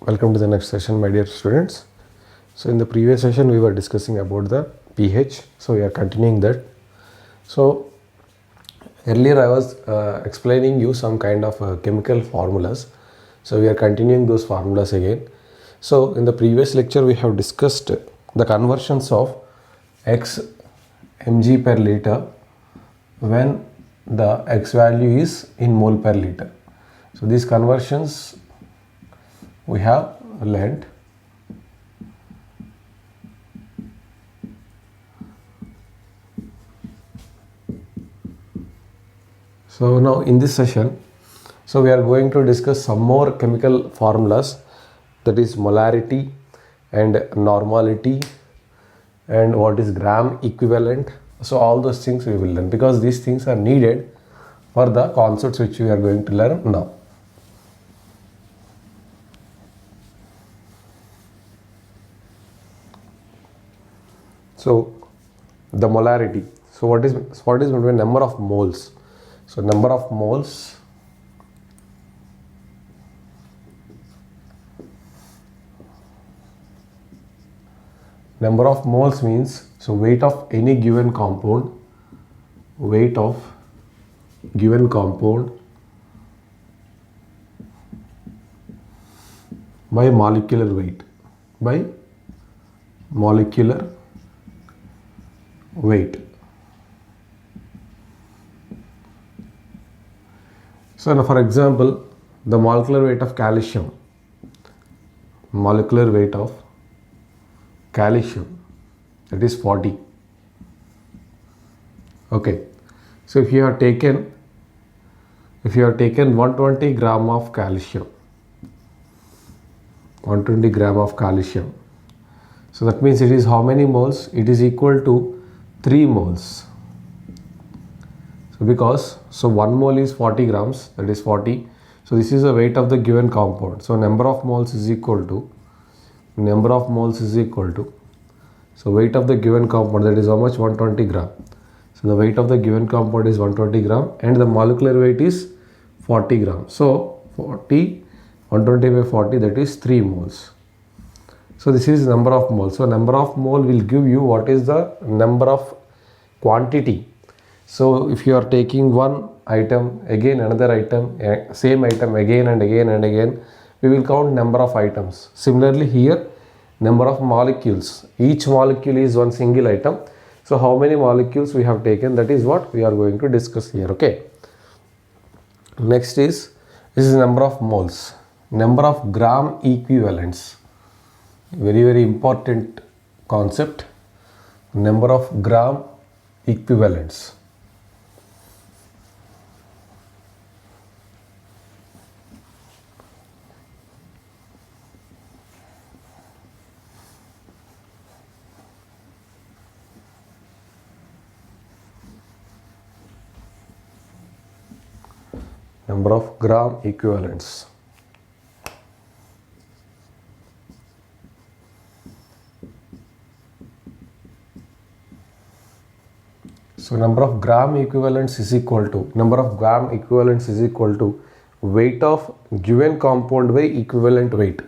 Welcome to the next session, my dear students. So in the previous session we were discussing about the pH, so we are continuing that. So earlier I was explaining you some kind of chemical formulas, so we are continuing those formulas again. So in the previous lecture we have discussed the conversions of x mg per liter when the x value is in mole per liter. So these conversions we have learnt. So now in this session, so we are going to discuss some more chemical formulas, that is molarity and normality and what is gram equivalent. So all those things we will learn because these things are needed for the concepts which we are going to learn now. So the molarity. So what is between number of moles? So number of moles means so weight of any given compound, by molecular weight, So now for example, the molecular weight of calcium, that is 40. Okay, so if you have taken 120 gram of calcium, so that means it is how many moles? It is equal to 3 moles. So because 1 mole is 40 grams, that is 40. So this is the weight of the given compound. So number of moles is equal to so weight of the given compound, that is how much? 120 gram. So the weight of the given compound is 120 gram and the molecular weight is 40 grams. So 120 by 40, that is 3 moles. So this is number of moles. So number of mole will give you what is the number of quantity. So if you are taking one item, again another item, same item again and again and again, we will count number of items. Similarly here, number of molecules. Each molecule is one single item. So how many molecules we have taken, that is what we are going to discuss here. Okay. Next is, this is number of moles. Number of gram equivalents. Very, very important concept. Number of gram equivalents. Number of gram equivalents. So number of gram equivalents is equal to weight of given compound by equivalent weight.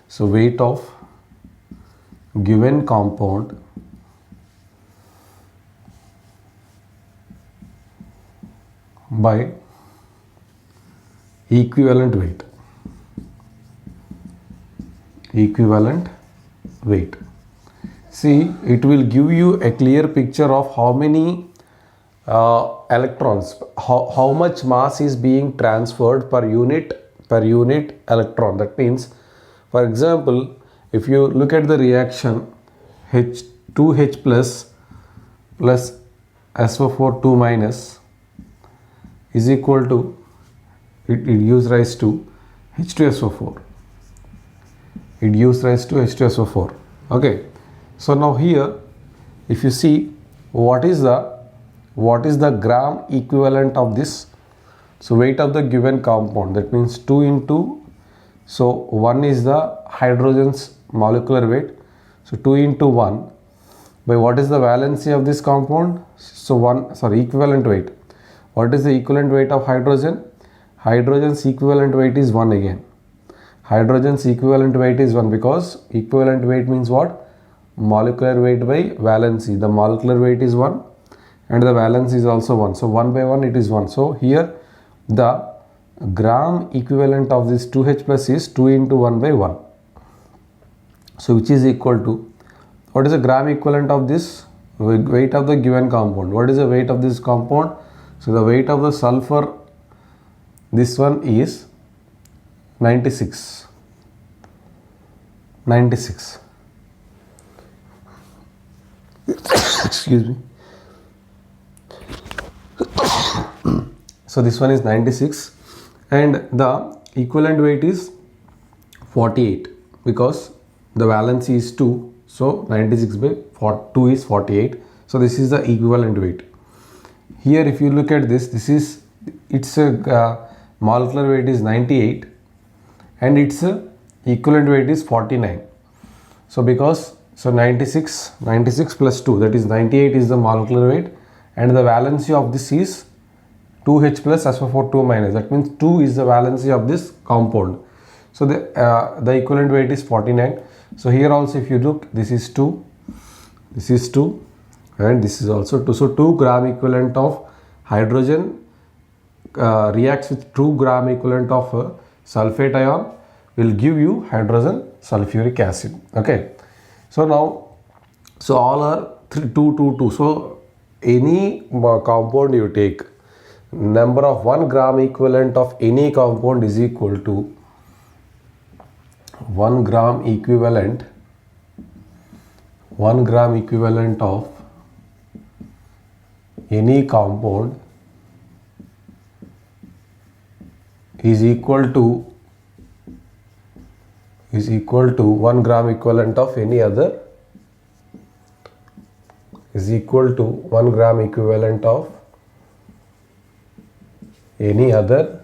So weight of given compound by equivalent weight. See, it will give you a clear picture of how many electrons, how much mass is being transferred per unit electron. That means, for example, if you look at the reaction H2H plus SO4 2 minus is equal to, it gives rise to H2SO4. Okay. So now here, if you see what is the gram equivalent of this, so weight of the given compound, that means 2 into, so 1 is the hydrogen's molecular weight, so 2 into 1 by what is the valency of this compound, so equivalent weight. What is the equivalent weight of hydrogen? Hydrogen's equivalent weight is 1 again. Hydrogen's equivalent weight is 1 because equivalent weight means what? Molecular weight by valency. The molecular weight is 1 and the valence is also 1. So 1 by 1 it is 1. So here the gram equivalent of this 2H plus is 2 into 1 by 1. So which is equal to, what is the gram equivalent of this? Weight of the given compound. What is the weight of this compound? So the weight of the sulfur, this one is 96. 96. Excuse me. So this one is 96 and the equivalent weight is 48 because the valency is 2. So 96 by 2 is 48. So this is the equivalent weight. Here if you look at this, its molecular weight is 98 and its equivalent weight is 49. So 96 plus 2, that is 98 is the molecular weight and the valency of this is 2H plus SO4 2 minus. That means 2 is the valency of this compound. So the equivalent weight is 49. So here also if you look, this is 2 and this is also 2. So 2 gram equivalent of hydrogen reacts with 2 gram equivalent of sulfate ion will give you hydrogen sulfuric acid. Okay. So now, so all are 2, 2, 2. So any compound you take, number of 1 gram equivalent of any compound is equal to 1 gram equivalent of any compound is equal to 1 gram equivalent of any other is equal to 1 gram equivalent of any other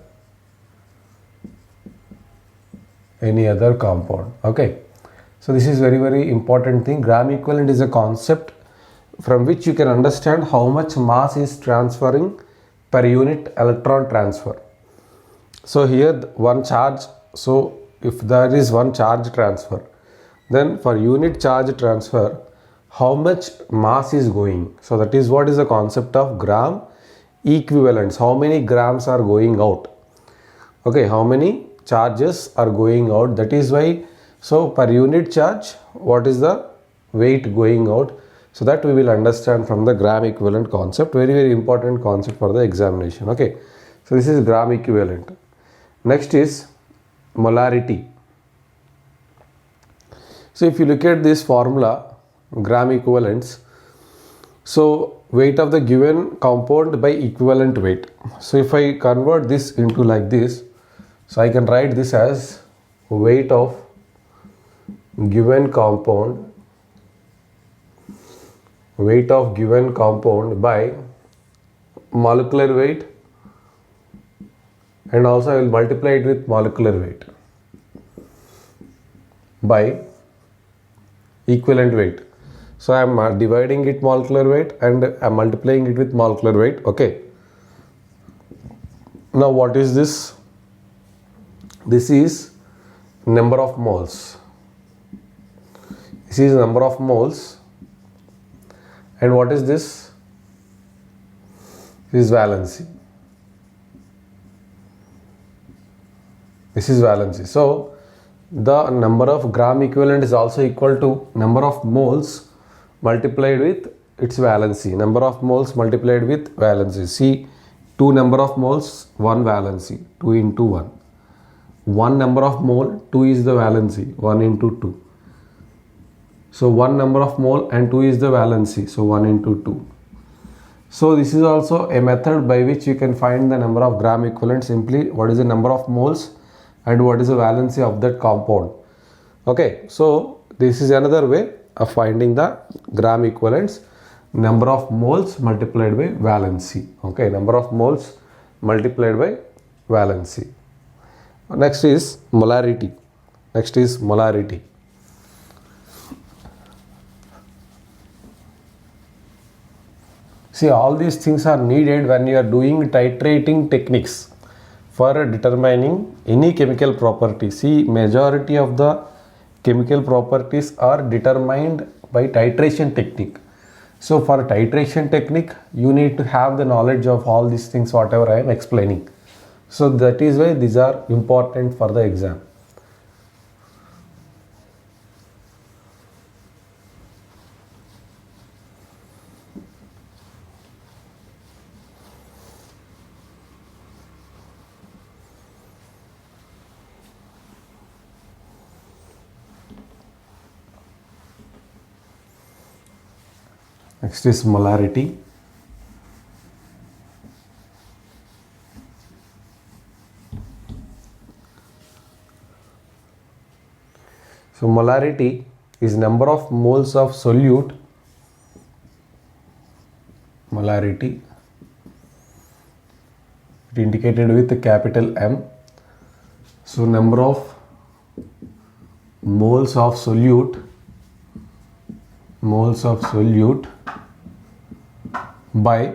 compound. Okay, so this is very important thing. Gram equivalent is a concept from which you can understand how much mass is transferring per unit electron transfer. So here one charge, so if there is one charge transfer, then for unit charge transfer how much mass is going. So that is what is the concept of gram equivalents. How many grams are going out? Okay, how many charges are going out? That is why, so per unit charge what is the weight going out? So that we will understand from the gram equivalent concept. Very important concept for the examination. Okay, so this is gram equivalent. Next is molarity. So if you look at this formula, gram equivalents, so weight of the given compound by equivalent weight. So if I convert this into like this, so I can write this as weight of given compound by molecular weight, and also I will multiply it with molecular weight by equivalent weight. So I am dividing it molecular weight and I am multiplying it with molecular weight. Okay. Now what is this? This is number of moles. This is number of moles. And what is this? This is valency. This is valency. So the number of gram equivalent is also equal to number of moles multiplied with its valency. Number of moles multiplied with valency. See, 2 number of moles, 1 valency, 2 into 1. 1 number of mole, 2 is the valency, 1 into 2. So 1 number of mole and 2 is the valency, so 1 into 2. So this is also a method by which you can find the number of gram equivalent. Simply what is the number of moles and what is the valency of that compound. Okay, so this is another way of finding the gram equivalents. Number of moles multiplied by valency. Okay, number of moles multiplied by valency. Next is molarity. See, all these things are needed when you are doing titrating techniques. for determining any chemical property. See, majority of the chemical properties are determined by titration technique. So for titration technique, you need to have the knowledge of all these things, whatever I am explaining. So that is why these are important for the exam. Next is molarity. So molarity is number of moles of solute. Molarity, it indicated with a capital M. So number of moles of solute by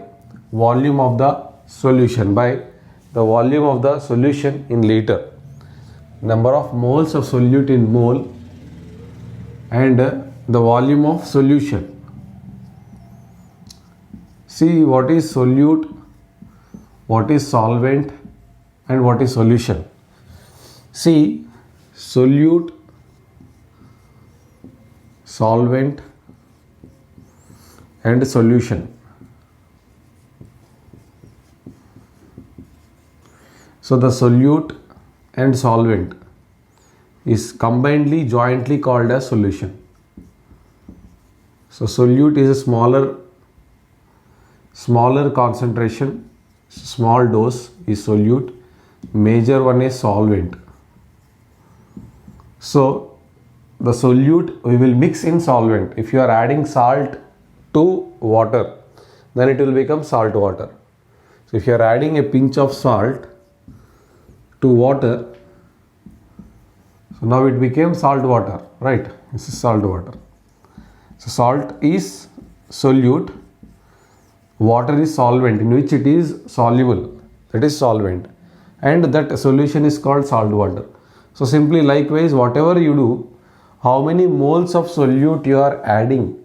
volume of the solution, by the volume of the solution in liter. Number of moles of solute in mole and the volume of solution. See, what is solute, what is solvent, and what is solution. See, solute, solvent, and solution. So the solute and solvent is combinedly jointly called as solution. So solute is a smaller concentration, small dose is solute, major one is solvent. So the solute we will mix in solvent. If you are adding salt to water, then it will become salt water. So if you are adding a pinch of salt to water, so now it became salt water, right? This is salt water. So salt is solute, water is solvent in which it is soluble, that is solvent, and that solution is called salt water. So simply likewise, whatever you do, how many moles of solute you are adding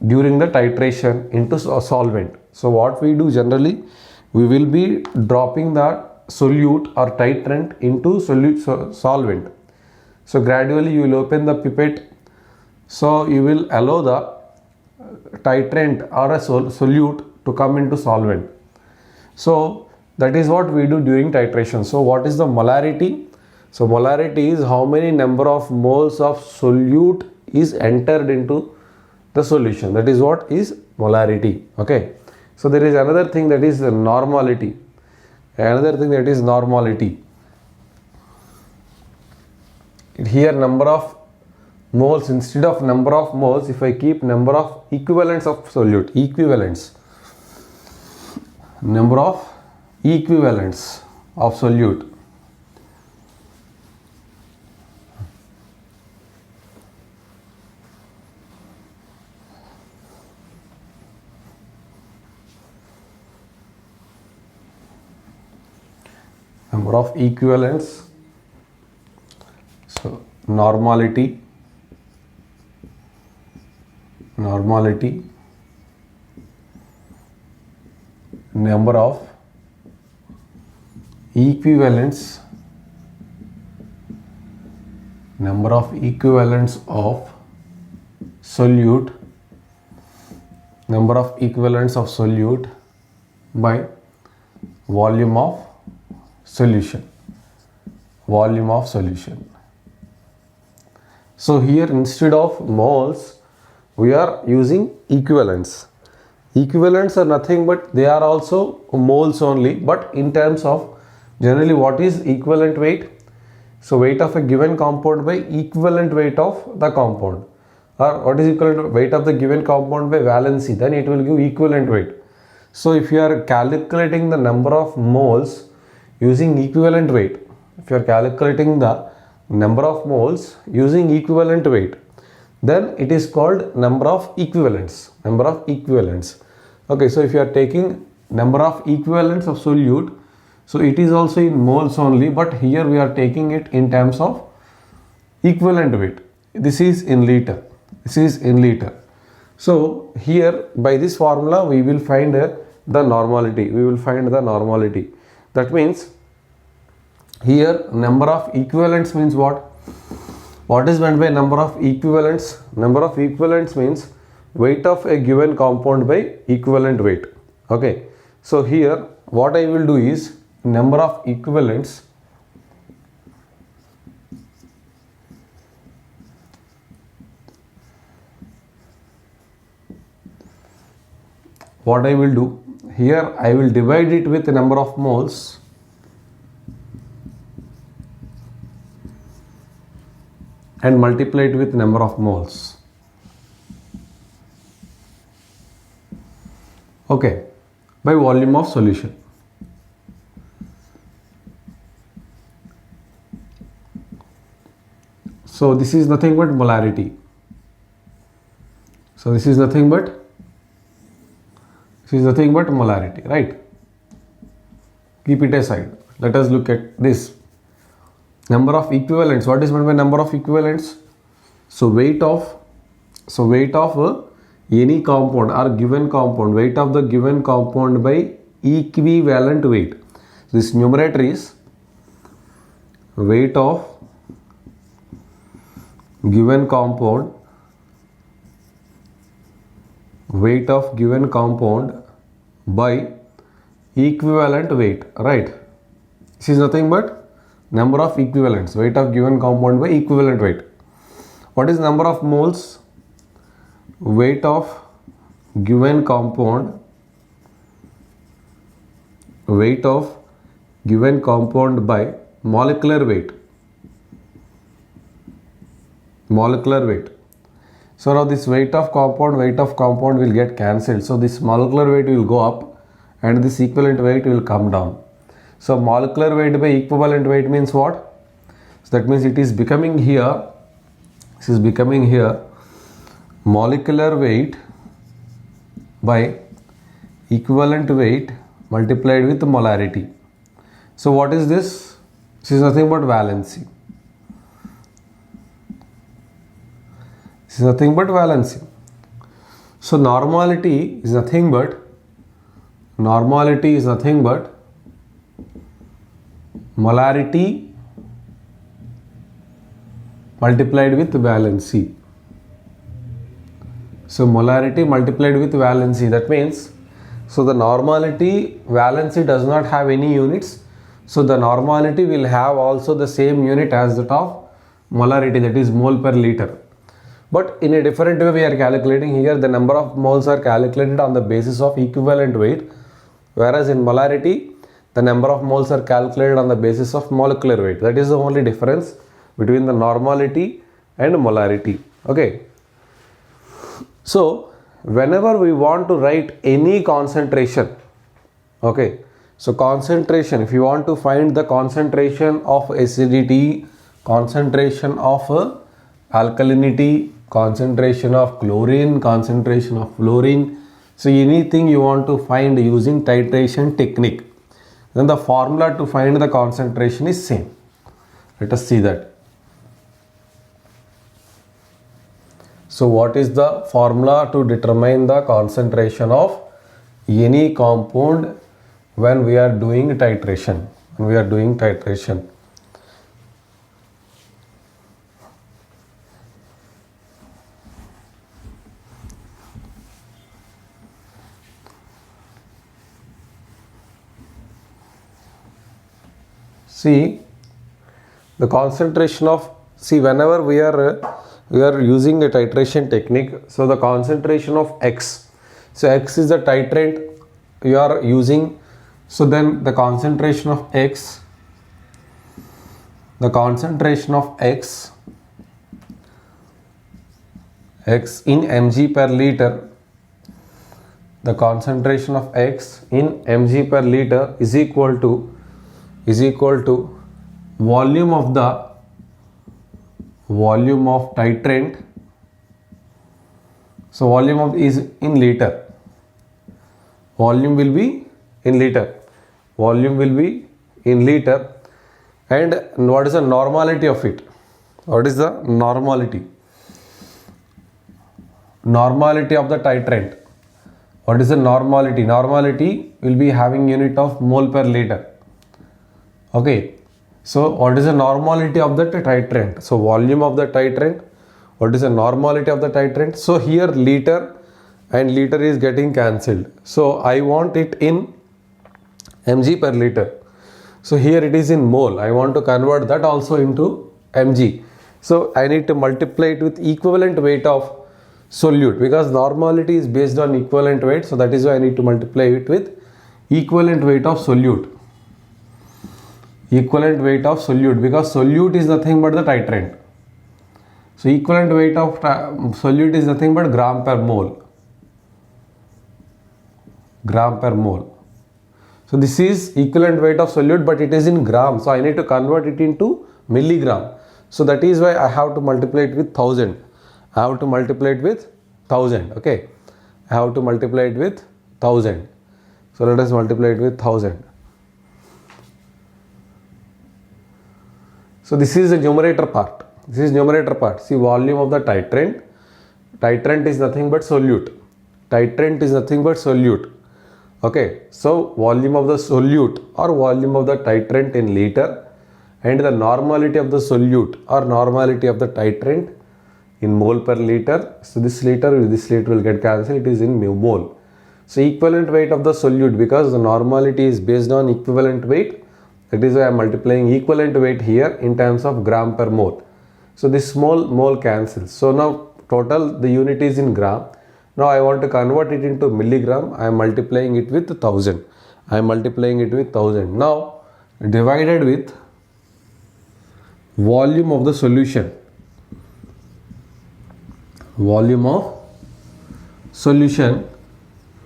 during the titration into solvent. So what we do generally, we will be dropping the solute or titrant into solvent. So gradually you will open the pipette, so you will allow the titrant or a solute to come into solvent. So that is what we do during titration. So what is the molarity? So molarity is how many number of moles of solute is entered into the solution. That is what is molarity. Okay. So there is another thing, that is normality. Another thing, that is normality. Here number of moles, instead of number of moles, if I keep number of equivalents of solute, number of equivalents of solute. Number of equivalents. So normality, number of equivalents, of solute, by volume of solution. So here instead of moles, we are using equivalents. Equivalents are nothing but they are also moles only, but in terms of generally what is equivalent weight? So weight of a given compound by equivalent weight of the compound, or what is equivalent weight of the given compound by valency, then it will give equivalent weight. So if you are calculating the number of moles using equivalent weight, if you are calculating the number of moles using equivalent weight, then it is called number of equivalents. Okay, so if you are taking number of equivalents of solute So it is also in moles only, but here we are taking it in terms of equivalent weight. This is in liter. This is in liter. So here by this formula we will find the normality. We will find the normality. That means here number of equivalents means what? What is meant by number of equivalents? Number of equivalents means weight of a given compound by equivalent weight. Okay. So here what I will do is number of equivalents what I will do here, I will divide it with the number of moles and multiply it with number of moles. Okay, by volume of solution. So this is nothing but molarity. So this is nothing but molarity, right? Keep it aside. Let us look at this. Number of equivalents. What is meant by number of equivalents? So weight of any compound or given compound, weight of the given compound by equivalent weight. This numerator is weight of given compound, weight of given compound by equivalent weight, right? This is nothing but number of equivalents, weight of given compound by equivalent weight. What is number of moles? Weight of given compound, weight of given compound by molecular weight. Molecular weight. So now this weight of compound will get cancelled. So this molecular weight will go up and this equivalent weight will come down. So molecular weight by equivalent weight means what? So that means it is becoming here. This is becoming here molecular weight by equivalent weight multiplied with molarity. So what is this? This is nothing but valency. This is nothing but valency. So normality is nothing but molarity multiplied with valency. So molarity multiplied with valency. That means, so the normality, valency does not have any units. So the normality will have also the same unit as that of molarity, that is mole per liter. But in a different way we are calculating. Here the number of moles are calculated on the basis of equivalent weight, whereas in molarity the number of moles are calculated on the basis of molecular weight. That is the only difference between the normality and molarity. Okay. So whenever we want to write any concentration, okay, so concentration, if you want to find the concentration of acidity, concentration of alkalinity, concentration of chlorine, concentration of fluorine, so anything you want to find using titration technique, then the formula to find the concentration is same. Let us see that. So what is the formula to determine the concentration of any compound when we are doing titration? See, the concentration of, whenever we are using a titration technique, so the concentration of X, so X is the titrant you are using, so then the concentration of X in mg per liter, the concentration of X in mg per liter is equal to volume of titrant. So volume of is in liter. Volume will be in liter. Volume will be in liter. And what is the normality of it? What is the normality? Normality of the titrant. What is the normality? Normality will be having unit of mole per liter. Okay. So what is the normality of the titrant? So volume of the titrant. What is the normality of the titrant? So here liter and liter is getting cancelled. So I want it in mg per liter. So here it is in mole. I want to convert that also into mg. So I need to multiply it with equivalent weight of solute, because normality is based on equivalent weight. So that is why I need to multiply it with equivalent weight of solute. Equivalent weight of solute, because solute is nothing but the titrant. So equivalent weight of solute is nothing but gram per mole. Gram per mole. So this is equivalent weight of solute, but it is in gram. So I need to convert it into milligram. So that is why I have to multiply it with 1000. I have to multiply it with 1000. Okay. I have to multiply it with 1000. So let us multiply it with 1000. So this is the numerator part. This is numerator part. See, volume of the titrant. Titrant is nothing but solute. Titrant is nothing but solute. Okay. So volume of the solute or volume of the titrant in liter, and the normality of the solute or normality of the titrant in mole per liter. So this liter will get cancelled. It is in mole. So equivalent weight of the solute, because the normality is based on equivalent weight. That is why I am multiplying equivalent weight here in terms of gram per mole. So this mole cancels. So now total the unit is in gram. Now I want to convert it into milligram. I am multiplying it with 1000. I am multiplying it with 1000. Now divided with volume of the solution. Volume of solution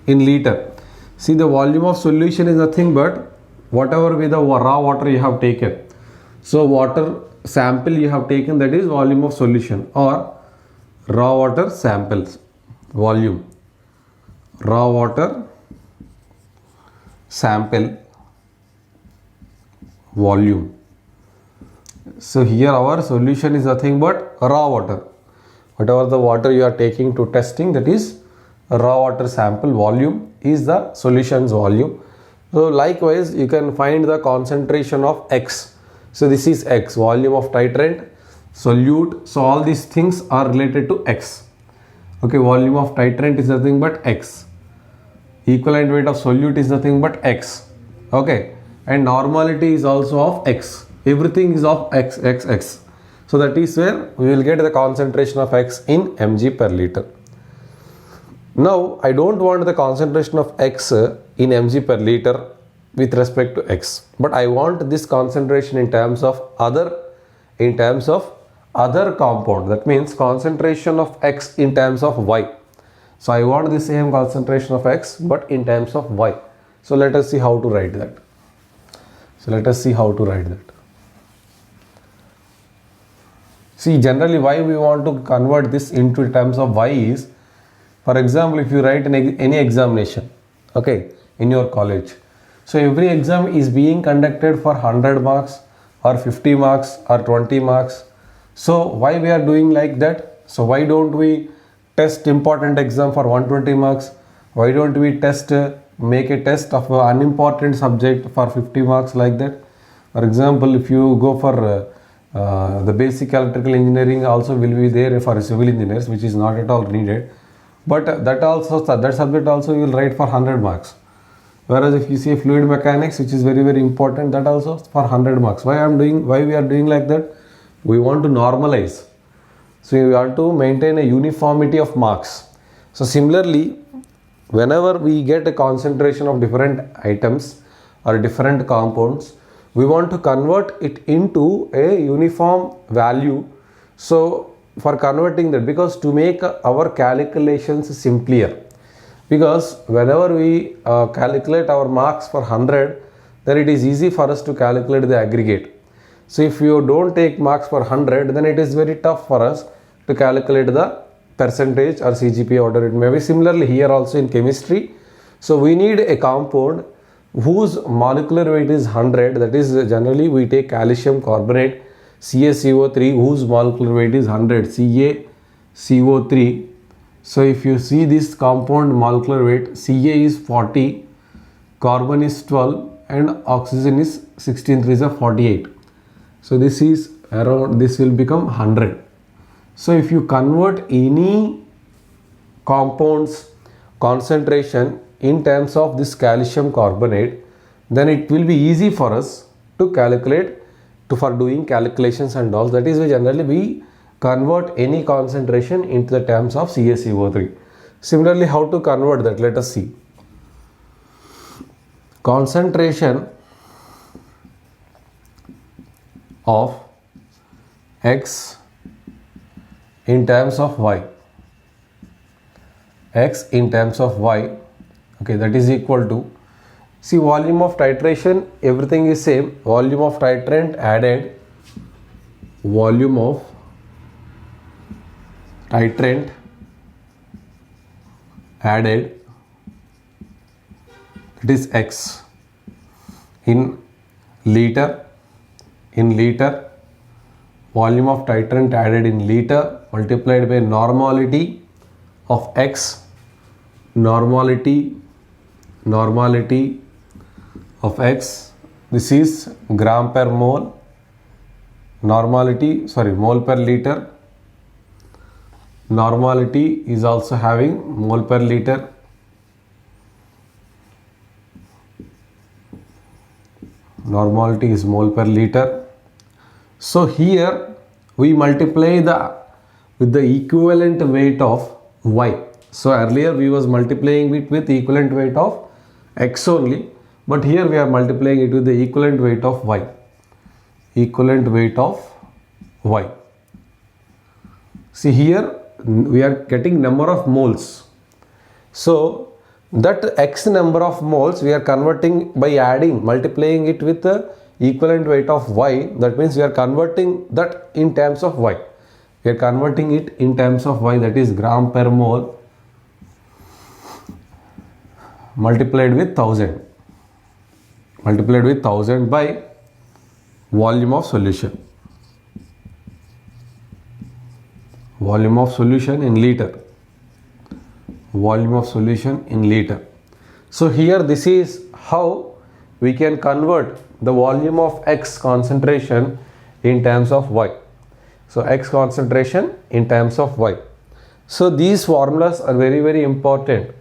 in liter. See, the volume of solution is nothing but whatever with the raw water you have taken. So water sample you have taken, that is volume of solution, or raw water samples volume. Raw water sample volume. So here our solution is nothing but raw water. Whatever the water you are taking to testing, that is raw water sample volume is the solution's volume. So likewise you can find the concentration of X. So this is X, volume of titrant, solute. So all these things are related to X. Okay, volume of titrant is nothing but X. Equivalent weight of solute is nothing but X. Okay, and normality is also of X. Everything is of X, X, X. So that is where we will get the concentration of X in mg per liter. Now I don't want the concentration of X in mg per liter with respect to X, but I want this concentration in terms of other compound. That means concentration of X in terms of Y. So I want the same concentration of X but in terms of Y. So let us see how to write that. See, generally why we want to convert this into terms of Y is, for example, if you write in any examination, okay, in your college. So every exam is being conducted for 100 marks or 50 marks or 20 marks. So why we are doing like that? So why don't we test important exam for 120 marks? Why don't we make a test of an unimportant subject for 50 marks like that? For example, if you go for the basic electrical engineering also will be there for civil engineers, which is not at all needed. But that subject also you will write for 100 marks. Whereas if you see fluid mechanics, which is very, very important, that also for 100 marks. Why we are doing like that? We want to normalize. So we want to maintain a uniformity of marks. So similarly, whenever we get a concentration of different items or different compounds, we want to convert it into a uniform value. So for converting that, because to make our calculations simpler, because whenever we calculate our marks for 100, then it is easy for us to calculate the aggregate. So if you don't take marks for 100, then it is very tough for us to calculate the percentage or CGPA, whatever it may be. Similarly here also in chemistry, so we need a compound whose molecular weight is 100, that is generally we take calcium carbonate CaCO3 whose molecular weight is 100, CaCO3. So if you see this compound molecular weight, Ca is 40, carbon is 12 and oxygen is 16, 3 is 48. So this is around, this will become 100. So if you convert any compound's concentration in terms of this calcium carbonate, then it will be easy for us to calculate, for doing calculations and all. That is why generally we convert any concentration into the terms of CaCO3. Similarly, how to convert that? Let us see. Concentration of X in terms of Y. X in terms of Y, okay, that is equal to, see, volume of titration, everything is same, volume of titrant added, volume of titrant added, it is X in liter, volume of titrant added in liter multiplied by normality of X, normality of X, this is gram per mole, mole per liter, normality is also having mole per liter, normality is mole per liter. So here we multiply with the equivalent weight of Y. So earlier we was multiplying it with equivalent weight of X only, but here we are multiplying it with the equivalent weight of Y. Equivalent weight of Y. See, here we are getting number of moles. So that X number of moles we are converting by adding, multiplying it with the equivalent weight of Y. That means we are converting that in terms of Y. We are converting it in terms of Y, that is gram per mole multiplied with 1000. Multiplied with 1000 by volume of solution. Volume of solution in liter. Volume of solution in liter. So here this is how we can convert the volume of X concentration in terms of Y. So X concentration in terms of Y. So these formulas are very, very important.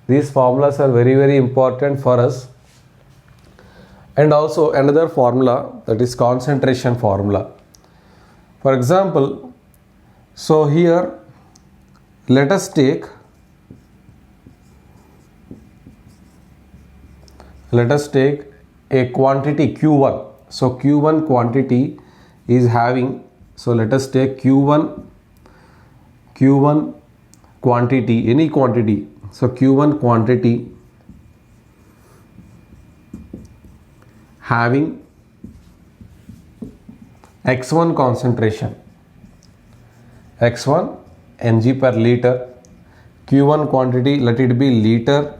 These formulas are very, very important for us. And also another formula, that is concentration formula. For example, so here let us take a quantity Q1. So Q1 quantity is having, so let us take Q1 quantity, any quantity. So Q1 quantity having X1 concentration, X1 mg per liter. Q1 quantity, let it be liter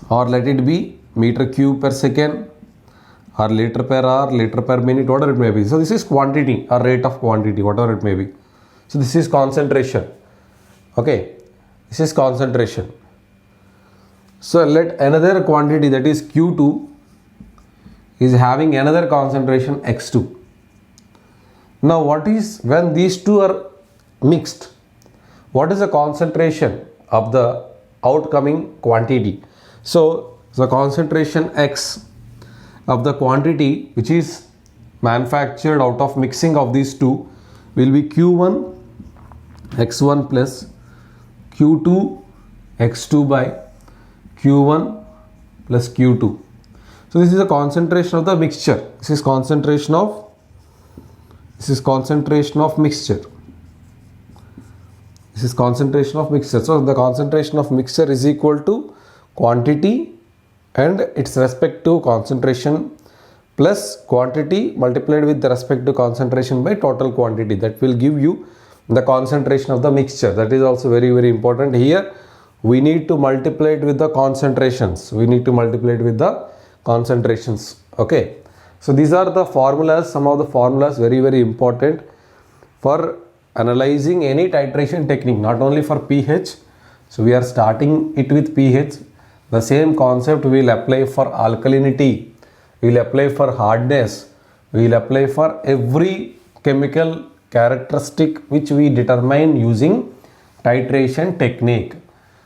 or let it be meter cube per second or liter per hour, liter per minute, whatever it may be. So this is quantity or rate of quantity, whatever it may be. So this is concentration. Okay, this is concentration. So let another quantity, that is Q2, is having another concentration X2. Now what is, when these two are mixed, what is the concentration of the outcoming quantity? So the concentration X of the quantity which is manufactured out of mixing of these two will be Q1 X1 plus Q2 X2 by Q1 plus Q2. So this is the concentration of the mixture. This is concentration of mixture. This is concentration of mixture. So the concentration of mixture is equal to quantity and its respective concentration plus quantity multiplied with the respective concentration by total quantity. That will give you the concentration of the mixture. That is also very, very important. Here we need to multiply it with the concentrations. Okay, so these are the formulas, some of the formulas, very important for analyzing any titration technique, not only for pH. So we are starting it with pH. The same concept we will apply for alkalinity, we will apply for hardness, we will apply for every chemical characteristic which we determine using titration technique.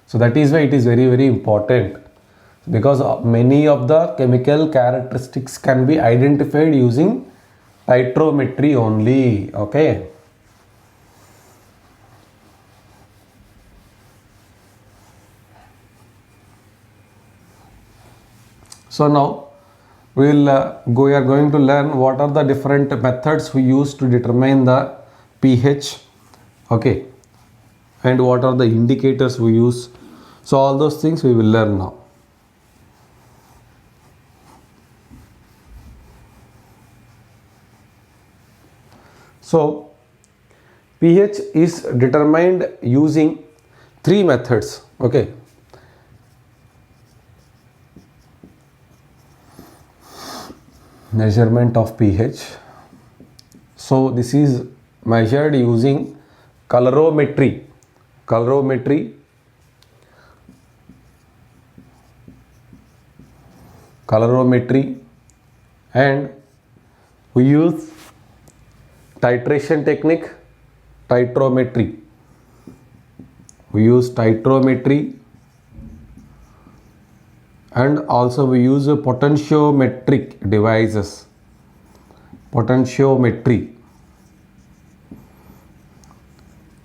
So that is why it is very important, because many of the chemical characteristics can be identified using titrometry only. Okay. So now we are going to learn what are the different methods we use to determine the pH. Okay, and what are the indicators we use. So all those things we will learn now. So pH is determined using three methods. Okay, measurement of pH. So this is measured using colorimetry and we use titration technique, titrometry. And also we use potentiometric devices,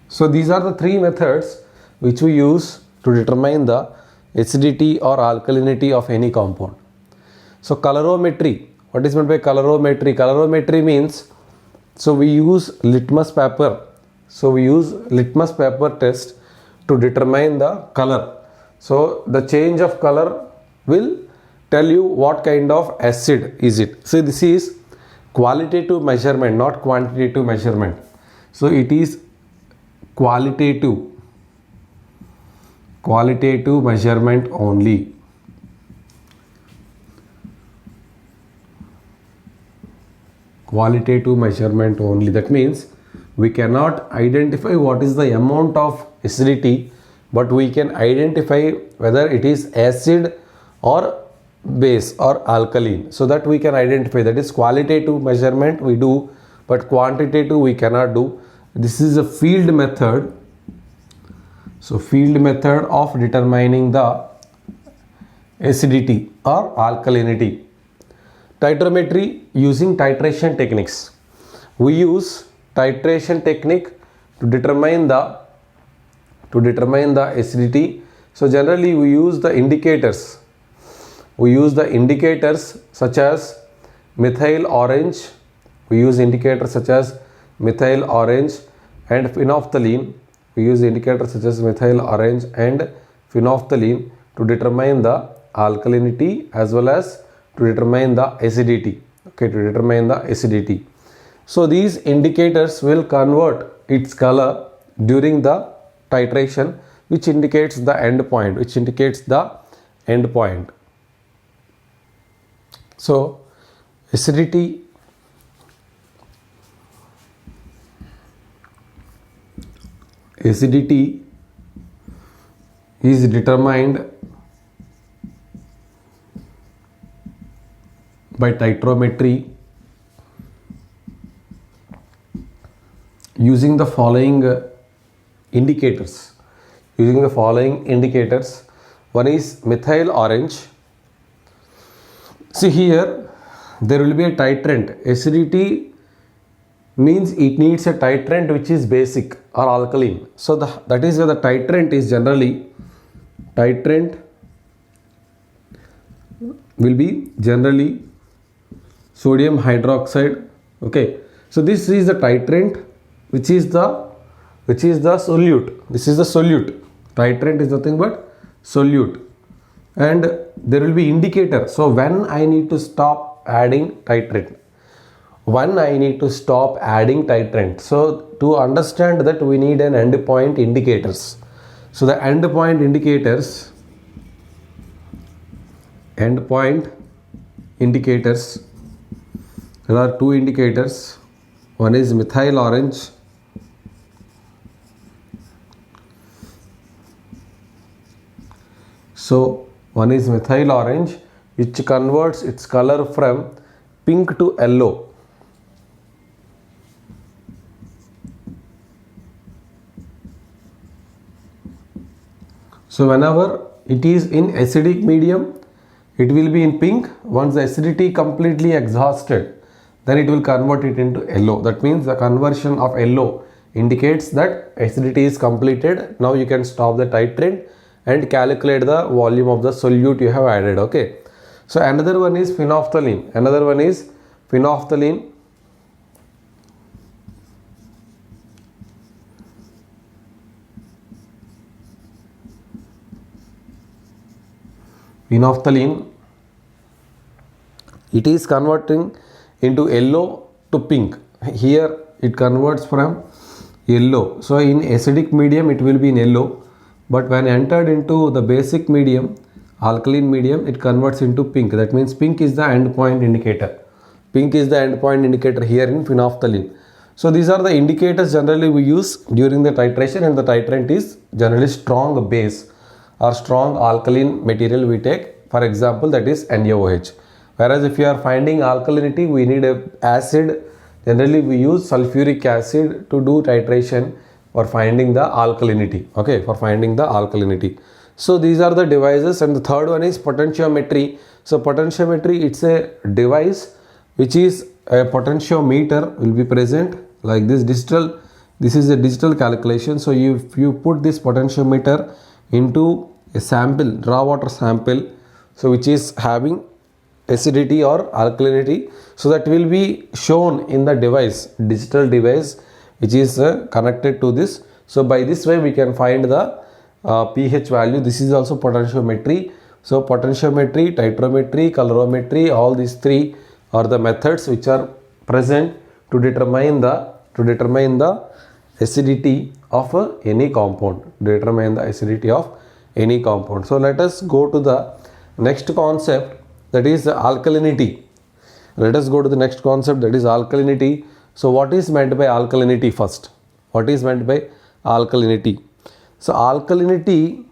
So these are the three methods which we use to determine the acidity or alkalinity of any compound. So colorimetry, what is meant by colorimetry? Colorimetry means, so we use litmus paper. Test to determine the color. So the change of color will tell you what kind of acid is it. So this is qualitative measurement, not quantitative measurement. So it is qualitative measurement only. That means we cannot identify what is the amount of acidity, but we can identify whether it is acid or base or alkaline. So that we can identify. That is qualitative measurement we do, but quantitative we cannot do. This is a field method. So field method of determining the acidity or alkalinity. Titrometry using titration techniques. We use titration technique to determine the acidity. So generally we use the indicators. Such as methyl orange. And phenolphthalein. To determine the alkalinity as well as to determine the acidity. So these indicators will convert its color during the titration, which indicates the end point. So acidity is determined by titrometry using the following indicators. One is methyl orange. See here, there will be a titrant. Acidity means it needs a titrant which is basic or alkaline. So that is where the titrant will be generally sodium hydroxide. Okay, so this is the titrant which is the solute. This is the solute. Titrant is nothing but solute. And there will be indicator. So when I need to stop adding titrant. So to understand that, we need an endpoint indicators. So the endpoint indicators, there are two indicators. One is methyl orange, so one is methyl orange, which converts its color from pink to yellow. So whenever it is in acidic medium, it will be in pink. Once the acidity completely exhausted, then it will convert it into yellow. That means the conversion of yellow indicates that acidity is completed. Now you can stop the titrant and calculate the volume of the solute you have added. Okay. So another one is phenolphthalein. Phenolphthalein, it is converting into yellow to pink. Here it converts from yellow. So in acidic medium it will be in yellow, but when entered into the basic medium, alkaline medium, it converts into pink. That means pink is the endpoint indicator. Pink is the endpoint indicator here in phenolphthalein. So these are the indicators generally we use during the titration, and the titrant is generally strong base or strong alkaline material we take. For example, that is NaOH. Whereas if you are finding alkalinity, we need a acid. Generally we use sulfuric acid to do titration for finding the alkalinity. Okay, for finding the alkalinity. So these are the devices, and the third one is potentiometry. So potentiometry, it's a device which is a potentiometer will be present like this digital. This is a digital calculation. So if you put this potentiometer into a sample, raw water sample, so which is having acidity or alkalinity, so that will be shown in the device, digital device which is connected to this. So by this way we can find the pH value. This is also potentiometry. So potentiometry, titrometry, colorimetry, all these three are the methods which are present to determine the acidity of any compound. So let us go to the next concept, that is alkalinity. So what is meant by alkalinity first? So alkalinity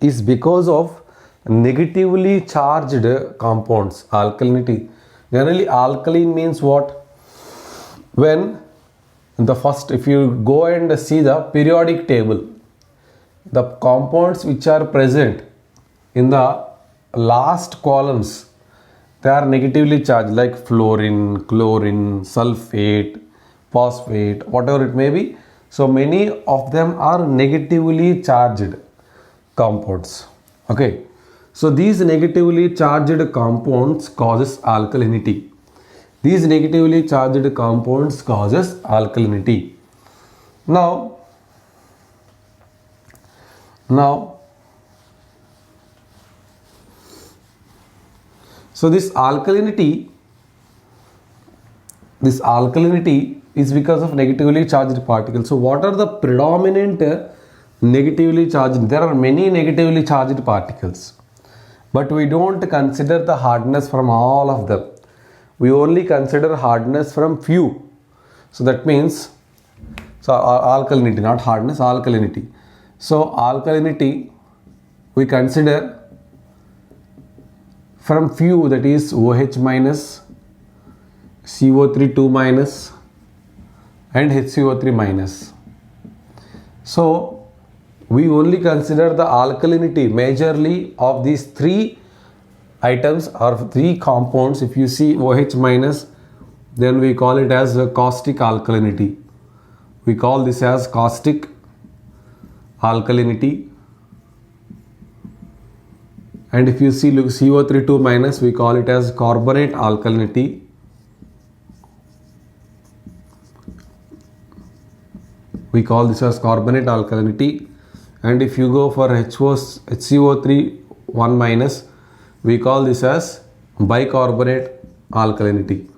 is because of negatively charged compounds. Alkalinity. Generally alkaline means what? When the first, if you go and see the periodic table, the compounds which are present in the last columns, they are negatively charged, like fluorine, chlorine, sulfate, phosphate, whatever it may be. So many of them are negatively charged compounds. Okay. So these negatively charged compounds causes alkalinity. Now, so this alkalinity is because of negatively charged particles. So what are the predominant negatively charged? There are many negatively charged particles, but we don't consider the hardness from all of them. We only consider hardness from few. So that means, so alkalinity, not hardness, alkalinity. So alkalinity we consider from few, that is OH minus, CO3 2 minus and HCO3 minus. So we only consider the alkalinity majorly of these three items or three compounds. If you see OH minus, then we call it as a caustic alkalinity. We call this as caustic alkalinity. And if you see CO3 2 minus, we call it as carbonate alkalinity. We call this as carbonate alkalinity. And if you go for HCO3 1 minus, we call this as bicarbonate alkalinity.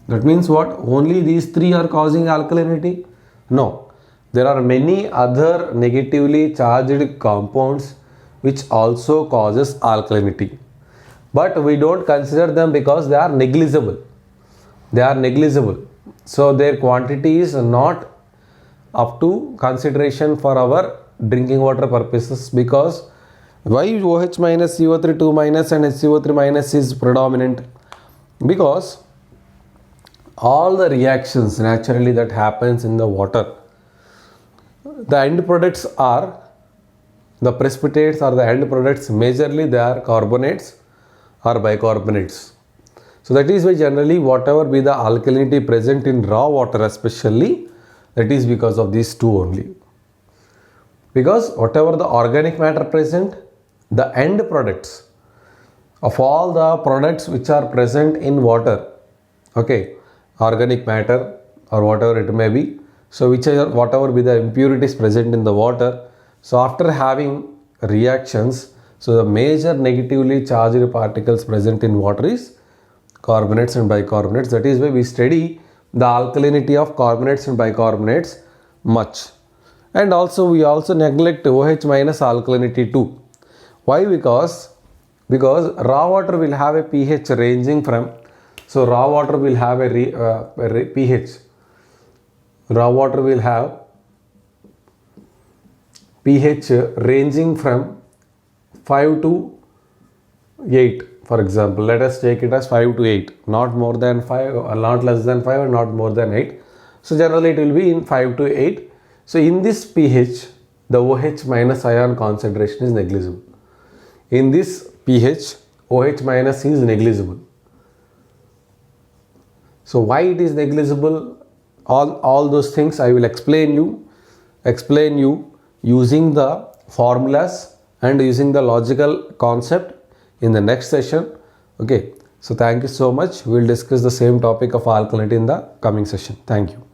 That means what? Only these three are causing alkalinity? No. there are many other negatively charged compounds which also causes alkalinity. But we don't consider them because they are negligible. They are negligible. So their quantity is not up to consideration for our drinking water purposes. Because why OH minus, CO3 2 minus and HCO3 minus is predominant? Because all the reactions naturally that happens in the water, the end products are the precipitates, or the end products majorly they are carbonates or bicarbonates. So that is why generally whatever be the alkalinity present in raw water especially, that is because of these two only. Because whatever the organic matter present, the end products of all the products which are present in water, okay, organic matter or whatever it may be, so whatever be the impurities present in the water, so after having reactions, so the major negatively charged particles present in water is carbonates and bicarbonates. That is why we study the alkalinity of carbonates and bicarbonates much. And also we also neglect OH minus alkalinity too. Why? Because raw water will have a pH ranging from, so raw water will have a pH. Raw water will have pH ranging from 5 to 8. For example, let us take it as 5 to 8, not more than 5, or not less than 5, or not more than 8. So generally it will be in 5 to 8. So in this pH, the OH minus ion concentration is negligible. In this pH, OH minus is negligible. So why it is negligible? All those things I will explain you using the formulas and using the logical concept in the next session. Okay, so thank you so much. We will discuss the same topic of alkalinity in the coming session. Thank you.